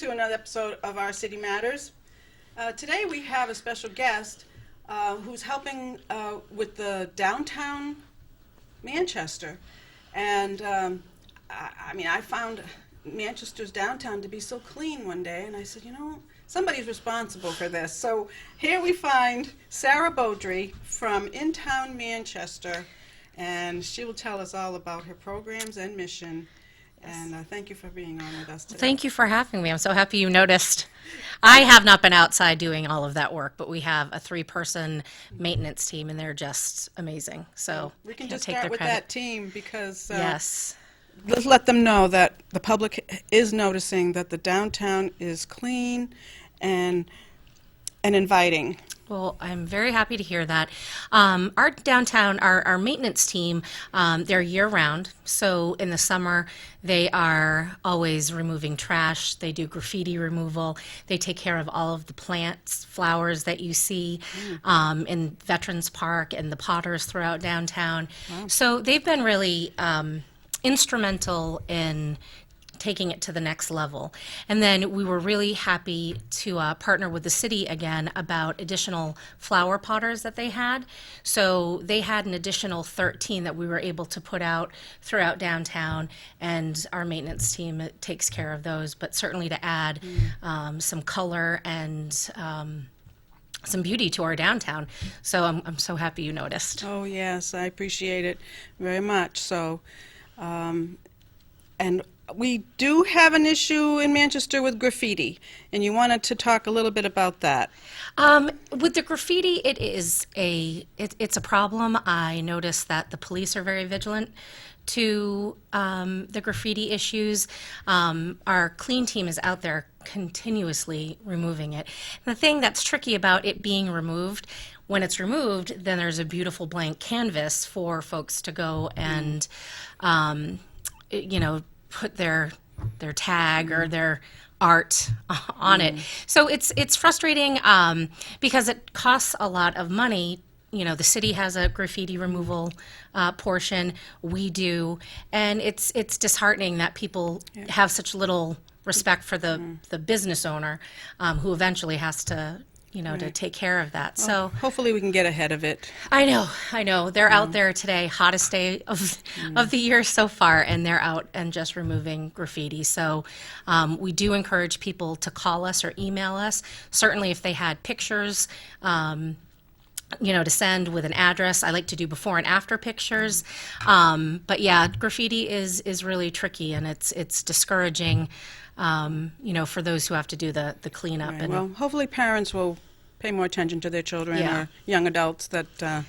to another episode of Our City Matters. Today we have a special guest who's helping with the downtown Manchester. And I found Manchester's downtown to be so clean one day, and I said, somebody's responsible for this. So here we find Sara Beaudry from INTOWN Manchester, and she will tell us all about her programs and mission. And thank you for being on with us today. Thank you for having me. I'm so happy you noticed. I have not been outside doing all of that work, but we have a 3-person maintenance team, and they're just amazing. So we can just start with that team because yes, let's let them know that the public is noticing that the downtown is clean and inviting. Well, I'm very happy to hear that. Our downtown, our maintenance team, they're year-round. So in the summer, they are always removing trash. They do graffiti removal. They take care of all of the plants, flowers that you see in Veterans Park and the potters throughout downtown. Wow. So they've been really instrumental in taking it to the next level. And then we were really happy to partner with the city again about additional flower potters that they had. So they had an additional 13 that we were able to put out throughout downtown, and our maintenance team takes care of those, but certainly to add some color and some beauty to our downtown. So I'm so happy you noticed. Oh yes, I appreciate it very much. So, and we do have an issue in Manchester with graffiti, and you wanted to talk a little bit about that. With the graffiti, it's a problem. I noticed that the police are very vigilant to the graffiti issues. Our clean team is out there continuously removing it. And the thing that's tricky about it being removed, when it's removed, then there's a beautiful blank canvas for folks to go and put their tag or their art on it. So it's frustrating because it costs a lot of money. The city has a graffiti removal portion. We do, and it's disheartening that people have such little respect for the business owner who eventually has to to take care of that. Well, so hopefully we can get ahead of it. I know. They're out there today, hottest day of the year so far, and they're out and just removing graffiti. So we do encourage people to call us or email us. Certainly if they had pictures, to send with an address. I like to do before and after pictures. But yeah, graffiti is really tricky, and it's discouraging, for those who have to do the cleanup. Right. And well, hopefully parents will pay more attention to their children or young adults that are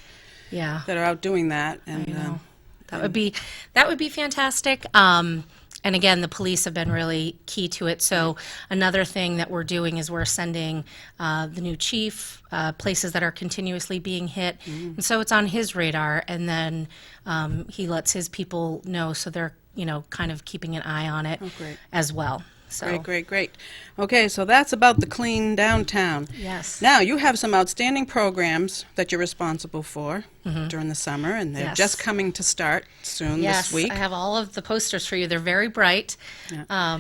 out doing that. And I know. That would be fantastic. And again, the police have been really key to it. So another thing that we're doing is we're sending the new chief places that are continuously being hit. And so it's on his radar, and then he lets his people know, so they're kind of keeping an eye on it as well. So. Great. Okay, so that's about the clean downtown. Yes. Now, you have some outstanding programs that you're responsible for during the summer, and they're just coming to start soon this week. Yes, I have all of the posters for you. They're very bright. Yeah.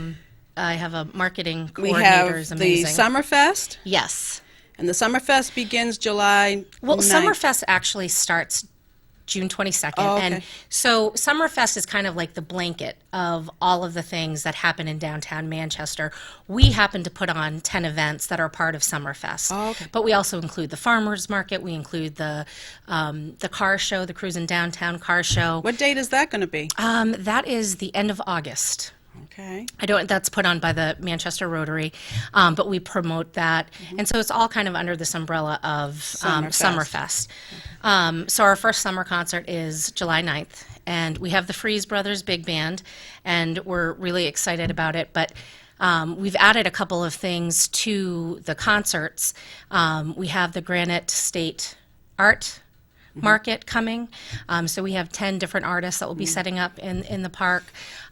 I have a marketing coordinator. We have is the amazing. Summerfest. Yes. And the Summerfest begins July 9th. Well, Summerfest actually starts June 22nd. Oh, okay. And so Summerfest is kind of like the blanket of all of the things that happen in downtown Manchester. We happen to put on 10 events that are part of Summerfest. Oh, okay. But we also include the farmers market. We include the car show, the Cruisin' Downtown car show. What date is that going to be? That is the end of August. Okay. That's put on by the Manchester Rotary, but we promote that. And so it's all kind of under this umbrella of Summerfest. So our first summer concert is July 9th, and we have the Freeze Brothers Big Band, and we're really excited about it. But we've added a couple of things to the concerts. We have the Granite State Art Market coming. So we have 10 different artists that will be setting up in the park.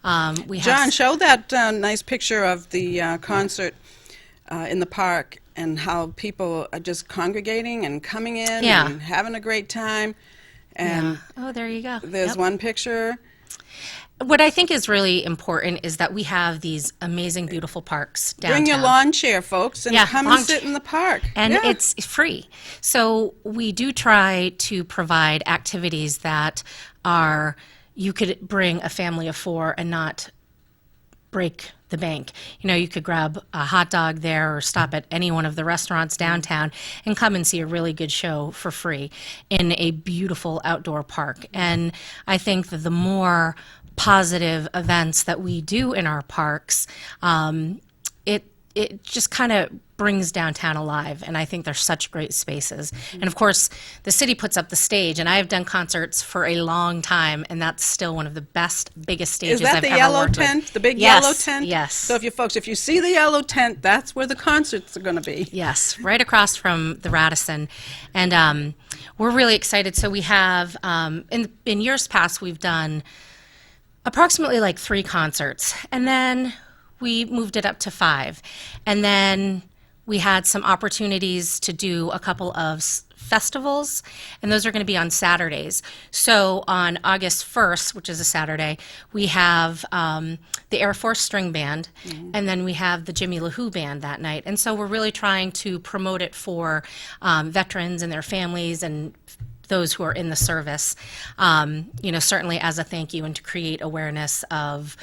John, show that nice picture of the concert in the park and how people are just congregating and coming in and having a great time. And oh, there you go. there's one picture. What I think is really important is that we have these amazing, beautiful parks downtown. Bring your lawn chair, folks, and Yeah, come lawn and sit in the park. And Yeah. it's free. So we do try to provide activities that are, you could bring a family of 4 and not break the bank. You know, you could grab a hot dog there or stop at any one of the restaurants downtown and come and see a really good show for free in a beautiful outdoor park. And I think that the more positive events that we do in our parks, it just kind of brings downtown alive, and I think they're such great spaces. And of course, the city puts up the stage, and I have done concerts for a long time, and that's still one of the best, biggest stages Is that I've the ever yellow worked tent? with. The big Yes, yellow tent? yes. So if you see the yellow tent, that's where the concerts are going to be. Yes, right across from the Radisson. And we're really excited. So we have, in years past, we've done approximately like 3 concerts. And then we moved it up to 5. And then we had some opportunities to do a couple of festivals, and those are going to be on Saturdays. So on August 1st, which is a Saturday, we have the Air Force String Band, and then we have the Jimmy LaHoo Band that night. And so we're really trying to promote it for veterans and their families and those who are in the service, certainly as a thank you and to create awareness of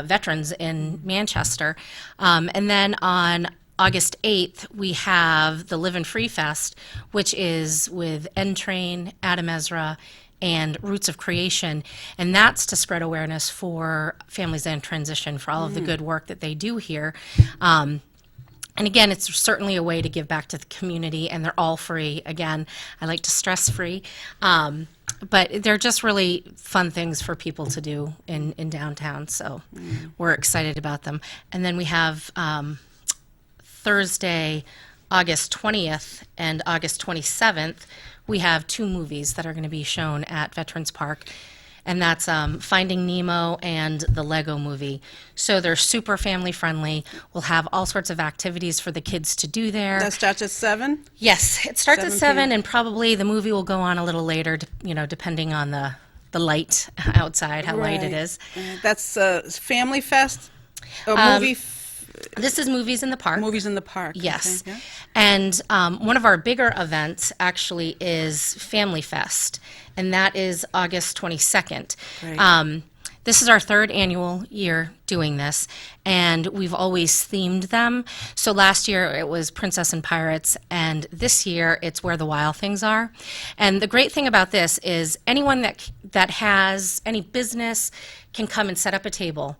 veterans in Manchester. And then on August 8th, we have the Live and Free Fest, which is with N-Train, Adam Ezra, and Roots of Creation. And that's to spread awareness for families in transition, for all of the good work that they do here. And again, it's certainly a way to give back to the community, and they're all free. Again, I like to stress free. But they're just really fun things for people to do in downtown, so we're excited about them. And then we have Thursday, August 20th and August 27th, we have 2 movies that are going to be shown at Veterans Park. And that's Finding Nemo and the Lego Movie. So they're super family friendly. We'll have all sorts of activities for the kids to do there. That starts at 7? Yes, it starts at 7 7, p.m. and probably the movie will go on a little later, depending on the light outside, how light it Right. is. That's Family Fest? Or This is Movies in the Park. movies in the park? Yes. Okay, yeah. And one of our bigger events actually is Family Fest, and that is August 22nd. Great. This is our 3rd annual year doing this, and we've always themed them. So last year it was Princess and Pirates, and this year it's Where the Wild Things Are. And the great thing about this is anyone that has any business can come and set up a table.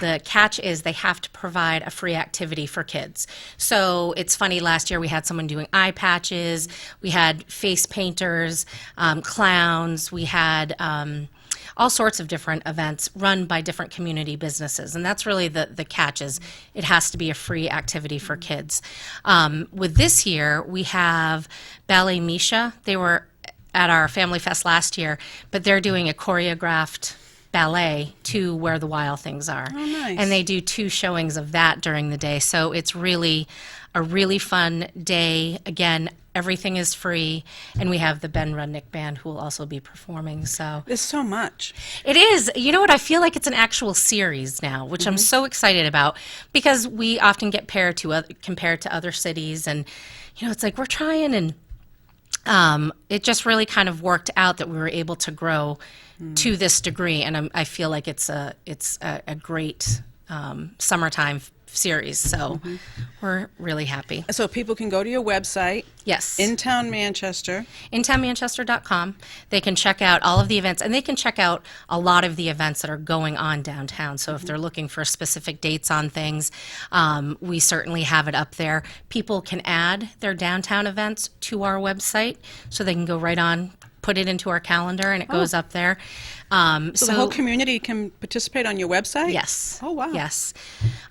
The catch is they have to provide a free activity for kids. So it's funny, last year we had someone doing eye patches, we had face painters, clowns, we had all sorts of different events run by different community businesses. And that's really the catch, is it has to be a free activity for kids. With this year, we have Ballet Misha. They were at our Family Fest last year, but they're doing a choreographed ballet to Where the Wild Things Are. Oh, nice. And they do 2 showings of that during the day. So it's really a really fun day. Again, everything is free, and we have the Ben Rudnick Band who will also be performing. So There's so much. it is. You know what? I feel like it's an actual series now, which I'm so excited about, because we often get compared to other cities, and it's like we're trying, and it just really kind of worked out that we were able to grow to this degree, and I feel like it's a great summertime series. So we're really happy. So people can go to your website, Yes. INTOWN Manchester. IntownManchester.com. They can check out all of the events, and they can check out a lot of the events that are going on downtown. So if they're looking for specific dates on things, we certainly have it up there. People can add their downtown events to our website, so they can go right on, put it into our calendar, and it goes up there. So the whole community can participate on your website? Yes. Oh, wow. Yes.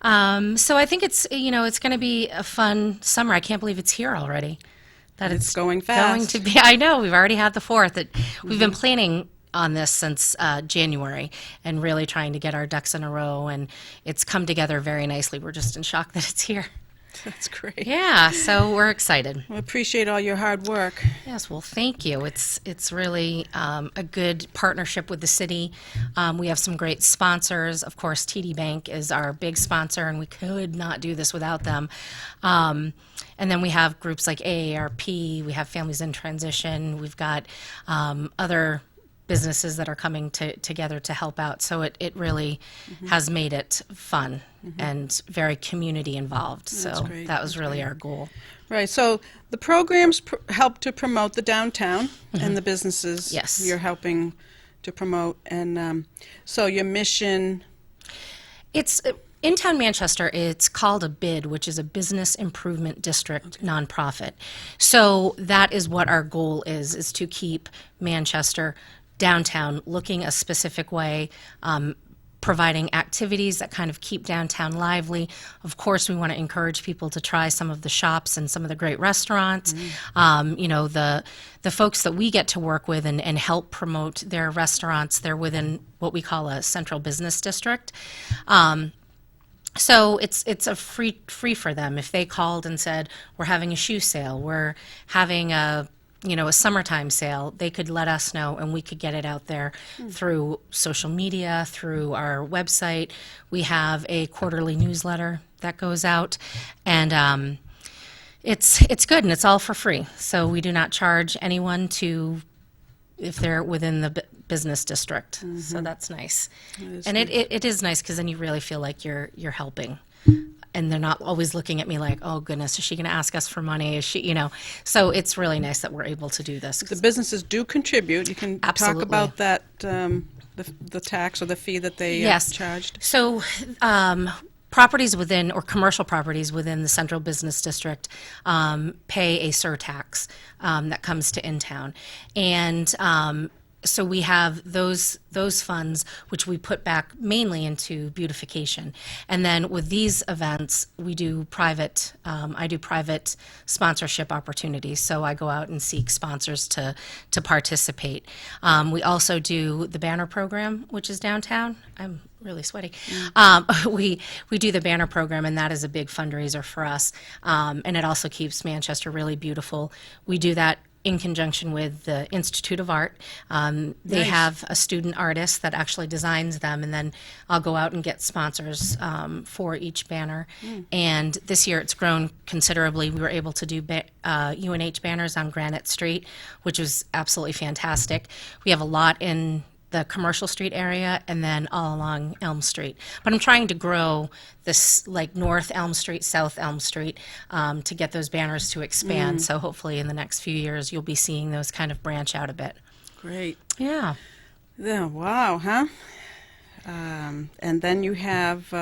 So I think it's going to be a fun summer. I can't believe it's here already. That It's going Going fast. to be. I know. We've already had the 4th. We've been planning on this since January, and really trying to get our ducks in a row, and it's come together very nicely. We're just in shock that it's here. That's great. Yeah, so we're excited. We appreciate all your hard work. Yes, well, thank you. It's really a good partnership with the city. We have some great sponsors. Of course, TD Bank is our big sponsor, and we could not do this without them. And then we have groups like AARP. We have Families in Transition. We've got other businesses that are coming together to help out. So it really has made it fun and very community involved. That's So great. that was That's really great. our goal. Right. So the programs help to promote the downtown and the businesses Yes. you're helping to promote. And so your mission. It's INTOWN Manchester. It's called a BID, which is a Business Improvement District nonprofit. So that is what our goal is to keep Manchester downtown looking a specific way, providing activities that kind of keep downtown lively. Of course, we want to encourage people to try some of the shops and some of the great restaurants. You know, the folks that we get to work with and help promote their restaurants, they're within what we call a central business district. So it's a free for them. If they called and said, we're having a shoe sale, we're having a summertime sale, they could let us know and we could get it out there through social media, through our website. We have a quarterly newsletter that goes out, and it's good, and it's all for free. So we do not charge anyone if they're within the business district. So that's nice. And it is nice because then you really feel like you're helping. And they're not always looking at me like, oh goodness, is she going to ask us for money? Is she, So it's really nice that we're able to do this. The businesses do contribute. You can Absolutely. talk about that, the tax or the fee that they Yes. charged. So properties within, or commercial properties within the central business district pay a surtax that comes to INTOWN. And so we have those funds, which we put back mainly into beautification. And then with these events, we do private, I do private sponsorship opportunities. So I go out and seek sponsors to participate. We also do the banner program, which is downtown. I'm really sweaty. We do the banner program, and that is a big fundraiser for us. And it also keeps Manchester really beautiful. We do that in conjunction with the Institute of Art. They Nice. have a student artist that actually designs them, and then I'll go out and get sponsors for each banner. And this year it's grown considerably. We were able to do UNH banners on Granite Street, which was absolutely fantastic. We have a lot in the Commercial Street area and then all along Elm Street. But I'm trying to grow this, like North Elm Street, South Elm Street, to get those banners to expand. So hopefully in the next few years you'll be seeing those kind of branch out a bit. Great. Yeah. Yeah, wow, huh? And then you have,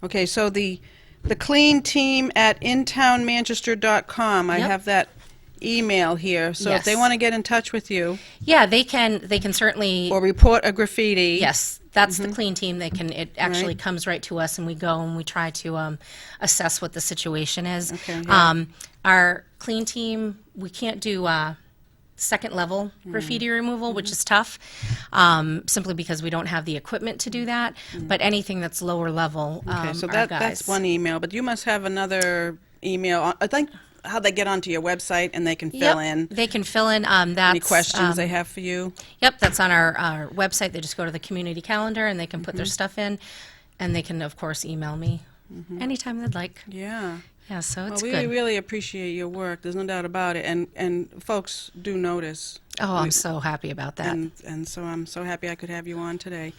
okay, so the clean team at intownmanchester.com. I Yep. have that email here. So if they Yes. want to get in touch with you Yeah, they can certainly. or report a graffiti. Yes, that's the clean team. It actually Right. comes right to us, and we go and we try to assess what the situation is. Okay, yeah. Our clean team, we can't do second level graffiti removal, which is tough, simply because we don't have the equipment to do that. But anything that's lower level, Okay, so our that's guys. one email, but you must have another email. I think how they get onto your website and they can fill in They can fill in. That's any questions they have for you. Yep, that's on our website. They just go to the community calendar and they can put their stuff in, and they can, of course, email me anytime they'd like. Yeah. Yeah, so it's Well, we good. really appreciate your work. There's no doubt about it. And folks do notice. Oh, I'm so happy about that. And so I'm so happy I could have you on today.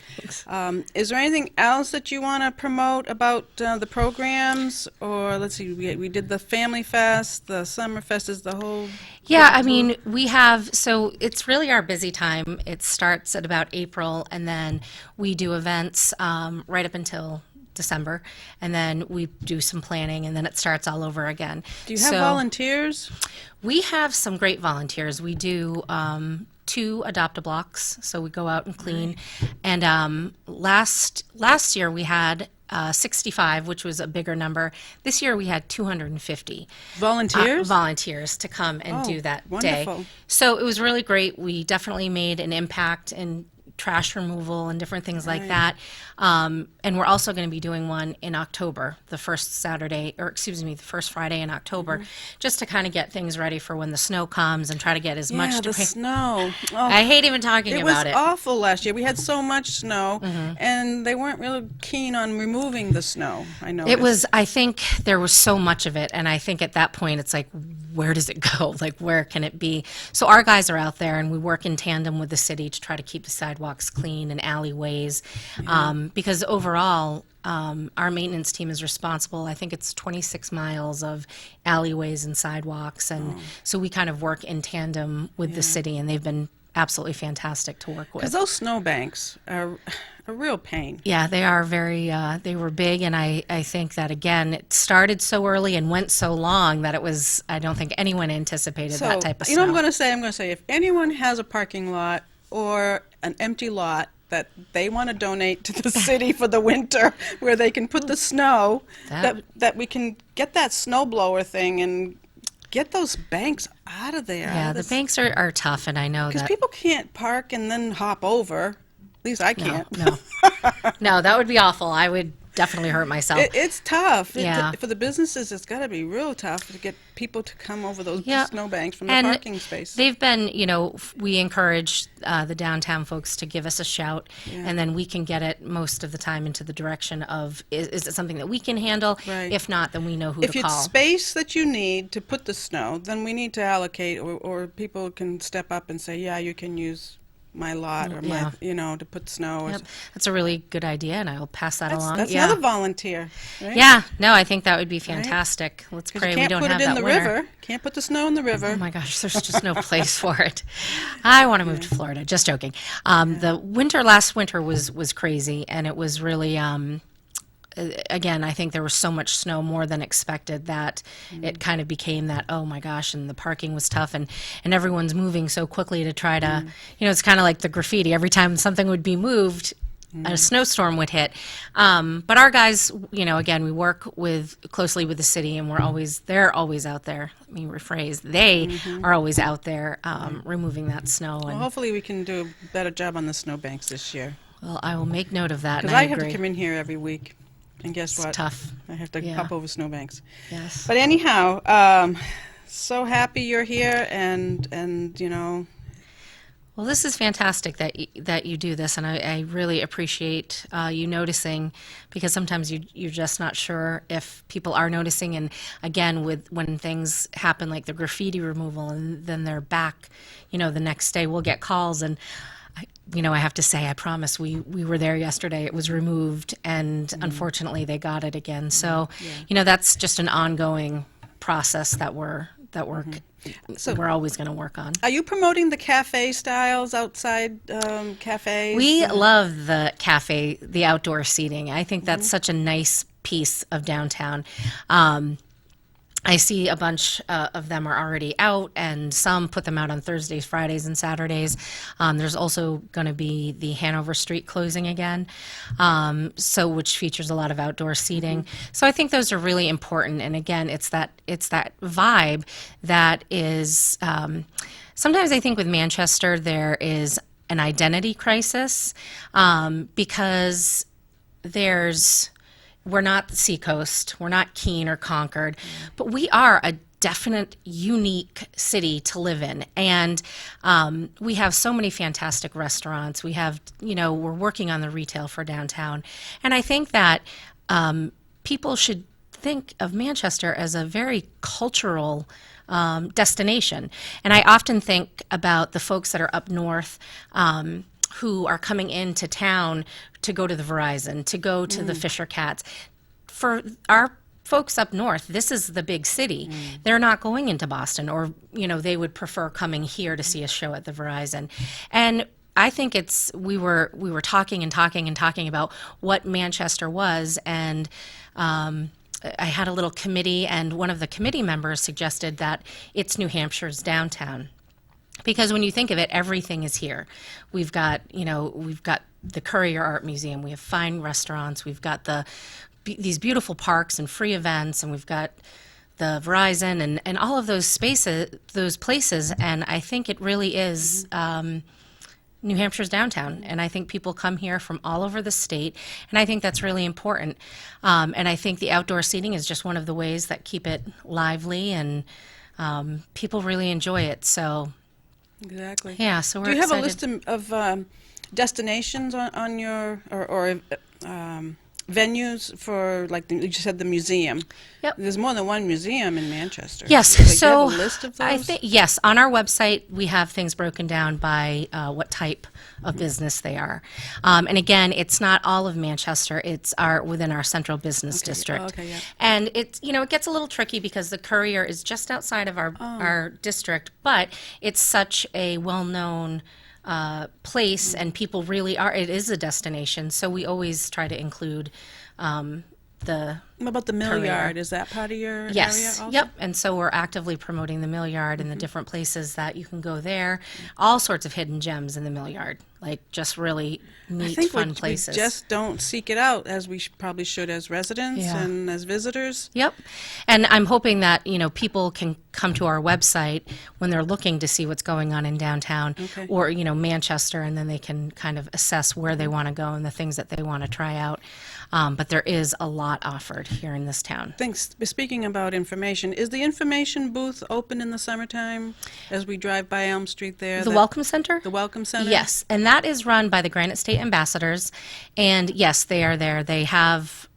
Is there anything else that you want to promote about the programs? Or let's see, we did the Family Fest, the Summer Fest is the whole. Yeah, I mean, we have, so it's really our busy time. It starts at about April, and then we do events right up until December, and then we do some planning, and then it starts all over again. Do you have volunteers? We have some great volunteers. We do 2 adopt-a-blocks, so we go out and clean. And last year we had 65, which was a bigger number. This year we had 250 Volunteers? volunteers to come and do that wonderful. day. So it was really great. We definitely made an impact in trash removal and different things like that. And we're also going to be doing one in October, the first Friday in October, just to kind of get things ready for when the snow comes and try to get as much Yeah, to the snow. Oh, I hate even talking it about was it. awful last year. We had so much snow, and they weren't really keen on removing the snow. I know I think there was so much of it, and I think at that point it's like, where does it go? Like, where can it be? So our guys are out there, and we work in tandem with the city to try to keep the sidewalks clean and alleyways, because overall, our maintenance team is responsible. I think it's 26 miles of alleyways and sidewalks, and so we kind of work in tandem with the city, and they've been absolutely fantastic to work with. because those snowbanks are a real pain. Yeah, they are very, they were big, and I think that, again, it started so early and went so long that I don't think anyone anticipated that type of you know, snow. I'm going to say, if anyone has a parking lot or an empty lot that they want to donate to the city for the winter, where they can put the snow, that we can get that snow blower thing and get those banks out of there. Yeah, the banks are tough, and I know Because that. people can't park and then hop over. At least I can't. No, no, that would be awful. I would definitely hurt myself. It's tough. Yeah. For the businesses, it's got to be real tough to get people to come over those snowbanks from the And parking space. they've been, we encourage the downtown folks to give us a shout, and then we can get it most of the time into the direction of, is it something that we can handle? Right. If not, then we know who If to it's call. space that you need to put the snow, then we need to allocate, or people can step up and say, yeah, you can use my lot or my, to put snow. Or Yep. That's a really good idea, and I will pass that along. That's another volunteer, right? Yeah, no, I think that would be fantastic. Let's 'Cause pray you we can't don't put have it in that the winter. river. Can't put the snow in the river. Oh my gosh, there's just no place for it. I want to move to Florida. Just joking. The last winter was crazy, and it was really, again, I think there was so much snow, more than expected, that it kind of became that, oh my gosh, and the parking was tough, and everyone's moving so quickly to try to, it's kind of like the graffiti. Every time something would be moved, a snowstorm would hit. But our guys, again, we work closely with the city, and they're always out there. Let me rephrase. They are always out there removing that snow. Well, And hopefully we can do a better job on the snowbanks this year. well, I will make note of that. Because And I I have agree. to come in here every week. And guess It's what? tough. I have to Yeah. hop over snowbanks. Yes. But anyhow, so happy you're here, and Well, this is fantastic that you do this, and I really appreciate you noticing, because sometimes you're just not sure if people are noticing. And again, when things happen like the graffiti removal, and then they're back, the next day, we'll get calls, and I have to say, I promise, we were there yesterday. It was removed, and unfortunately, they got it again. So, that's just an ongoing process that we're always going to work on. are you promoting the cafe styles outside cafes? We love the outdoor seating. I think that's such a nice piece of downtown. I see a bunch of them are already out, and some put them out on Thursdays, Fridays, and Saturdays. There's also going to be the Hanover Street closing again, which features a lot of outdoor seating. So I think those are really important. And again, it's that vibe that is. Sometimes I think with Manchester there is an identity crisis, because we're not the seacoast, we're not Keene or Concord, but we are a definite unique city to live in. And we have so many fantastic restaurants. We have, we're working on the retail for downtown. And I think that people should think of Manchester as a very cultural destination. And I often think about the folks that are up north, who are coming into town to go to the Verizon, to go to the Fisher Cats. For our folks up north, this is the big city. They're not going into Boston, or, they would prefer coming here to see a show at the Verizon. And I think we were talking about what Manchester was, and I had a little committee, and one of the committee members suggested that it's New Hampshire's downtown. Because when you think of it, everything is here. We've got the Currier Art Museum. We have fine restaurants. We've got these beautiful parks and free events, and we've got the Verizon and all of those places. And I think it really is New Hampshire's downtown, and I think people come here from all over the state, and I think that's really important. And I think the outdoor seating is just one of the ways that keep it lively, and people really enjoy it. So, Exactly. yeah, so we're Do you have excited. a list of destinations on your or venues for, like you just said, the museum? Yep. There's more than one museum in Manchester. Yes, Like, do so you have a list of those? I think yes, on our website we have things broken down by what type of business they are, and again, it's not all of Manchester; it's within our central business district. Okay, yeah. And it's it gets a little tricky because the Courier is just outside of our district, but it's such a well-known place, and people really are. It is a destination, so we always try to include the. What about the Mill Courier. Yard? Is that part of your area Yes. also? Yep. And so we're actively promoting the Mill Yard and the different places that you can go there. All sorts of hidden gems in the Mill Yard, like just really I neat, think fun we places. just don't seek it out as we probably should as residents Yeah. and as visitors. Yep. And I'm hoping that, people can come to our website when they're looking to see what's going on in downtown Okay. or, Manchester, and then they can kind of assess where they want to go and the things that they want to try out. But there is a lot offered here in this town. Thanks. Speaking about information, is the information booth open in the summertime as we drive by Elm Street there? The Welcome Center? The Welcome Center? Yes, and that is run by the Granite State Ambassadors, and yes, they are there. They have,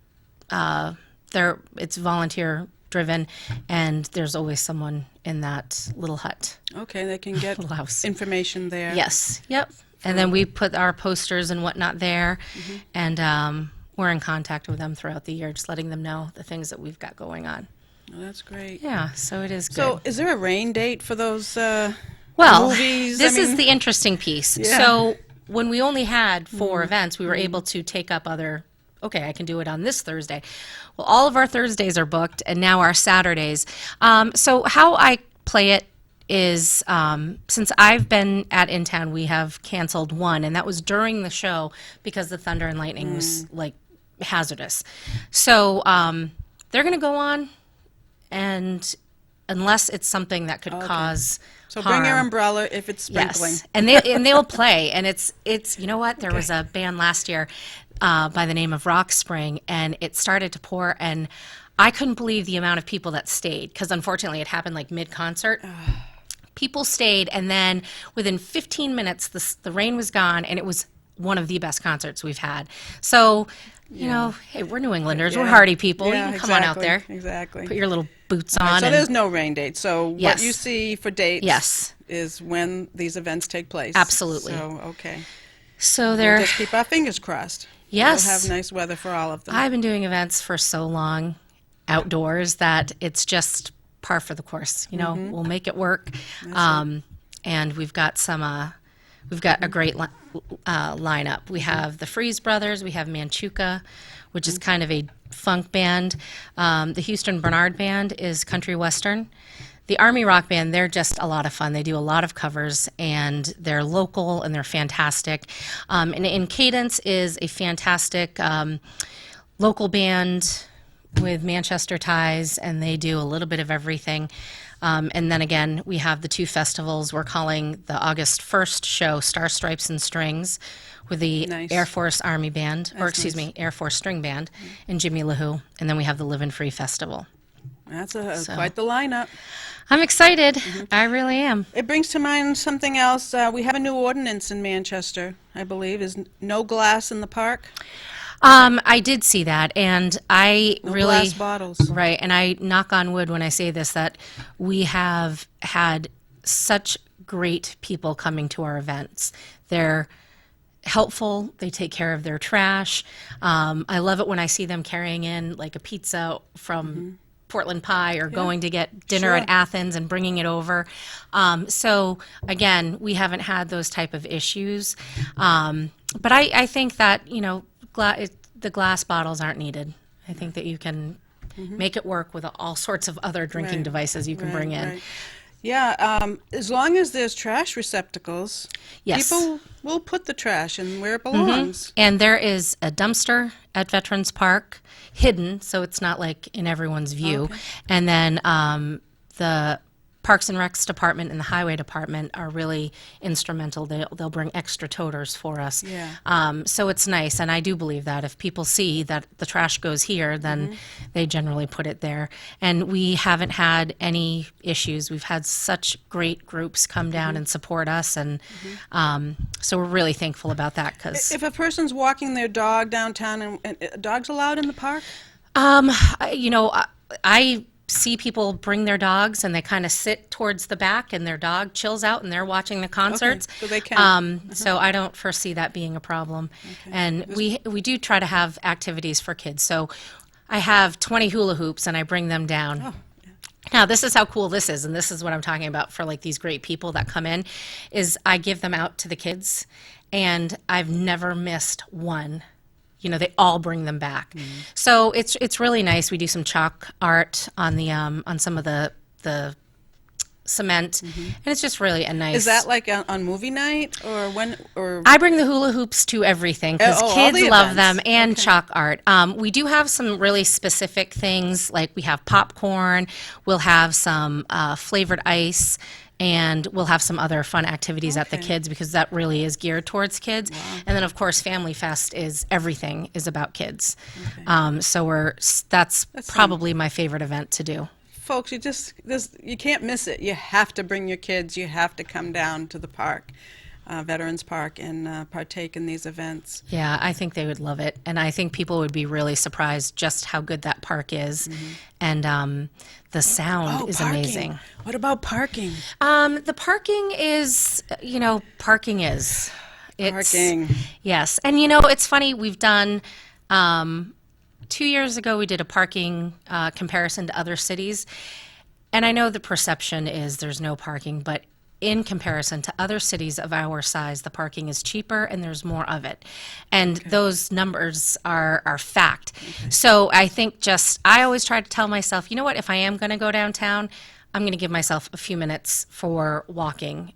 it's volunteer driven, and there's always someone in that little hut. Okay, they can get Little house. information there. Yes, yep. And then we put our posters and whatnot there, and we're in contact with them throughout the year, just letting them know the things that we've got going on. Oh, that's great. Yeah, so it is good. So, is there a rain date for those Well, movies? this I is mean- the interesting piece. Yeah. So when we only had 4 events, we were able to take up okay, I can do it on this Thursday. Well, all of our Thursdays are booked, and now our Saturdays. So how I play it is, since I've been at INTOWN, we have canceled one, and that was during the show because the thunder and lightning was like hazardous. So they're going to go on, and unless it's something that could cause So bring your harm. umbrella if it's sprinkling. Yes, and they'll play, and it's you know what? There was a band last year by the name of Rock Spring, and it started to pour, and I couldn't believe the amount of people that stayed because unfortunately it happened like mid-concert. People stayed, and then within 15 minutes the rain was gone, and it was one of the best concerts we've had. So. Hey, we're New Englanders. We're Yeah. hardy people. Yeah, You can come on out there. Exactly. Put your little boots All right, on. so and, there's no rain date. So what Yes. you see for dates Yes. is when these events take place. Absolutely. So, okay. so We'll they're. just keep our fingers crossed. Yes. We'll have nice weather for all of them. I've been doing events for so long outdoors that it's just par for the course. We'll make it work. And we've got a great lineup. We have the Freeze Brothers, we have Manchuka, which is kind of a funk band. The Houston Bernard Band is country western. The Army Rock Band, they're just a lot of fun. They do a lot of covers, and they're local, and they're fantastic. And In Cadence is a fantastic local band with Manchester ties, and they do a little bit of everything. And then again, we have the 2 festivals. We're calling the August 1st show Star Stripes and Strings with the Nice. Air Force Army Band, or That's excuse nice. me, Air Force String Band, and Jimmy LaHoo. And then we have the Livin' Free Festival. That's quite the lineup. I'm excited. I really am. It brings to mind something else. We have a new ordinance in Manchester, I believe, is no glass in the park. I did see that, and I No really glass bottles. right. And I knock on wood when I say this that we have had such great people coming to our events. They're helpful. They take care of their trash. I love it when I see them carrying in like a pizza from Portland Pie or going to get dinner at Sure. Athens and bringing it over. So again, we haven't had those type of issues. But I think that, the glass bottles aren't needed. I think that you can make it work with all sorts of other drinking Right. devices you can Right, bring in. right. Yeah, as long as there's trash receptacles, Yes. people will put the trash in where it belongs. And there is a dumpster at Veterans Park, hidden, so it's not like in everyone's view. Okay. And then the Parks and Recs Department and the Highway Department are really instrumental. They'll bring extra toters for us. Yeah. So it's nice, and I do believe that if people see that the trash goes here, then they generally put it there. And we haven't had any issues. We've had such great groups come down and support us, and so we're really thankful about that. Because If a person's walking their dog downtown, and dogs allowed in the park? I see people bring their dogs and they kind of sit towards the back and their dog chills out and they're watching the concerts. Okay, so they can. So I don't foresee that being a problem. Okay. And we do try to have activities for kids. So I have 20 hula hoops and I bring them down. Oh, Now, this is how cool this is, and this is what I'm talking about for like these great people that come in, is I give them out to the kids, and I've never missed one. They all bring them back. So it's really nice. We do some chalk art on the on some of the cement, and it's just really a nice. Is that like on movie night or when or? I bring the hula hoops to everything because all kids the love events. them, and Okay. chalk art. We do have some really specific things, like we have popcorn, we'll have some flavored ice, and we'll have some other fun activities at the Okay. kids, because that really is geared towards kids. And then, of course, Family Fest is everything is about kids. So that's probably my favorite event to do. Folks, you can't miss it. You have to bring your kids. You have to come down to the park, Veterans Park, and partake in these events. Yeah, I think they would love it. And I think people would be really surprised just how good that park is. And the sound is parking. amazing. What about parking? The parking is, parking is. Parking. Yes. And, it's funny, we've done, 2 years ago, we did a parking comparison to other cities. And I know the perception is there's no parking, but in comparison to other cities of our size, the parking is cheaper and there's more of it. And those numbers are fact. So I think I always try to tell myself, you know what, if I am going to go downtown, I'm going to give myself a few minutes for walking.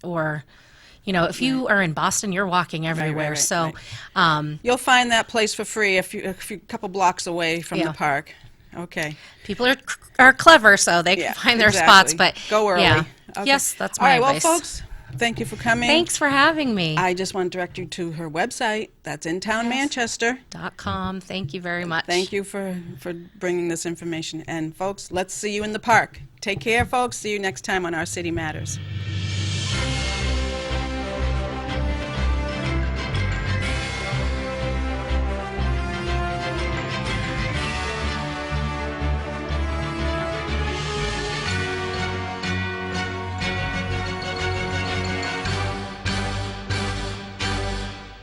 Or, if you are in Boston, you're walking everywhere. You'll find that place for free a couple blocks away from Yeah. the park. Okay. People are clever, so they can find their spots. But go early. Yeah. Okay. Yes, that's All my right, advice. well, folks, thank you for coming. Thanks for having me. I just want to direct you to her website. That's INTOWN Manchester. .com. Thank you very much. Thank you for bringing this information. And folks, let's see you in the park. Take care, folks. See you next time on Our City Matters.